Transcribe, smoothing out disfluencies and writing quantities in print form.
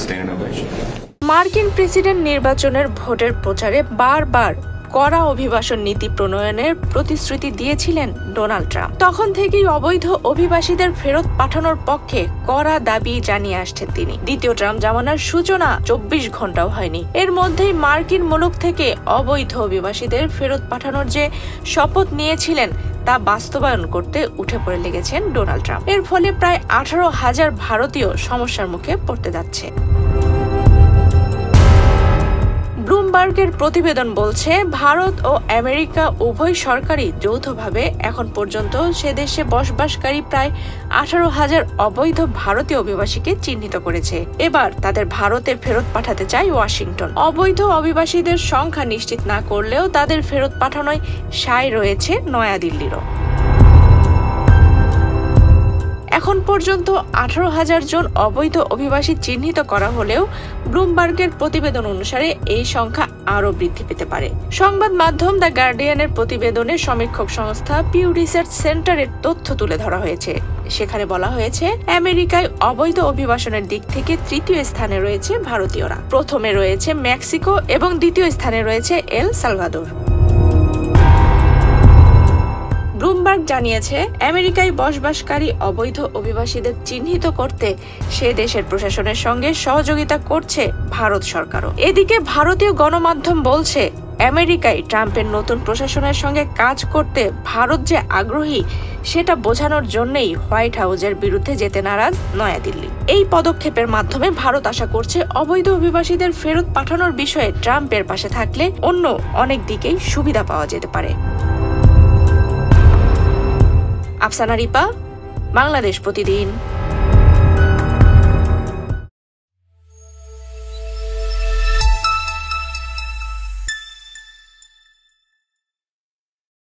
standing ovation. মার্কিন president নির্বাচনের ভোটের প্রচারে বারবার কড়া অভিবাসন নীতি প্রণয়নের প্রতিশ্রুতি দিয়েছিলেন ডোনাল্ড ট্রাম্প। তখন থেকেই অবৈধ অভিবাসীদের ফেরত পাঠানোর পক্ষে কড়া দাবি জানিয়ে আসছেন তিনি। দ্বিতীয় ট্রাম্প জামানার সূচনা 24 ঘন্টাও হয়নি, এর মধ্যেই মার্কিন মুলুক থেকে অবৈধ অভিবাসীদের ফেরত পাঠানোর যে শপথ নিয়েছিলেন তা বাস্তবায়ন করতে উঠে পড়ে লেগেছেন ডোনাল্ড ট্রাম্প। এর ফলে প্রায় 18,000 ভারতীয় সমস্যার মুখে পড়তে যাচ্ছে। ব্লুমবার্গের প্রতিবেদন বলছে, ভারত ও আমেরিকা উভয় সরকারই যৌথভাবে এখন পর্যন্ত সে দেশে বসবাসকারী প্রায় 18,000 অবৈধ ভারতীয় অভিবাসীকে চিহ্নিত করেছে। এবার তাদের ভারতে ফেরত পাঠাতে চায় ওয়াশিংটন। অবৈধ অভিবাসীদের সংখ্যা নিশ্চিত না করলেও তাদের ফেরত পাঠানোয় সায় রয়েছে নয়াদিল্লিরও। এখন পর্যন্ত 18,000 জন অবৈধ অভিবাসী চিহ্নিত করা হলেও ব্লুমবার্গের প্রতিবেদন অনুসারে এই সংখ্যা আরও বৃদ্ধি পেতে পারে। সংবাদ মাধ্যম দ্য গার্ডিয়ানের প্রতিবেদনে সমীক্ষক সংস্থা পিউ রিসার্চ সেন্টারের তথ্য তুলে ধরা হয়েছে। সেখানে বলা হয়েছে, আমেরিকায় অবৈধ অভিবাসনের দিক থেকে তৃতীয় স্থানে রয়েছে ভারতীয়রা, প্রথমে রয়েছে মেক্সিকো এবং দ্বিতীয় স্থানে রয়েছে এল সালভাদোর। ব্লুমবার্গ জানিয়েছে, আমেরিকায় বসবাসকারী অবৈধ অভিবাসীদের চিহ্নিত করতে সে দেশের প্রশাসনের সঙ্গে সহযোগিতা করছে ভারত সরকারও। এদিকে ভারতীয় গণমাধ্যম বলছে, আমেরিকায় ট্রাম্পের নতুন প্রশাসনের সঙ্গে কাজ করতে ভারত যে আগ্রহী সেটা বোঝানোর জন্যই হোয়াইট হাউসের বিরুদ্ধে যেতে নারাজ নয়াদিল্লি। এই পদক্ষেপের মাধ্যমে ভারত আশা করছে অবৈধ অভিবাসীদের ফেরত পাঠানোর বিষয়ে ট্রাম্পের পাশে থাকলে অন্য অনেক দিকেই সুবিধা পাওয়া যেতে পারে। আফসানা রিপা, বাংলাদেশ প্রতিদিন।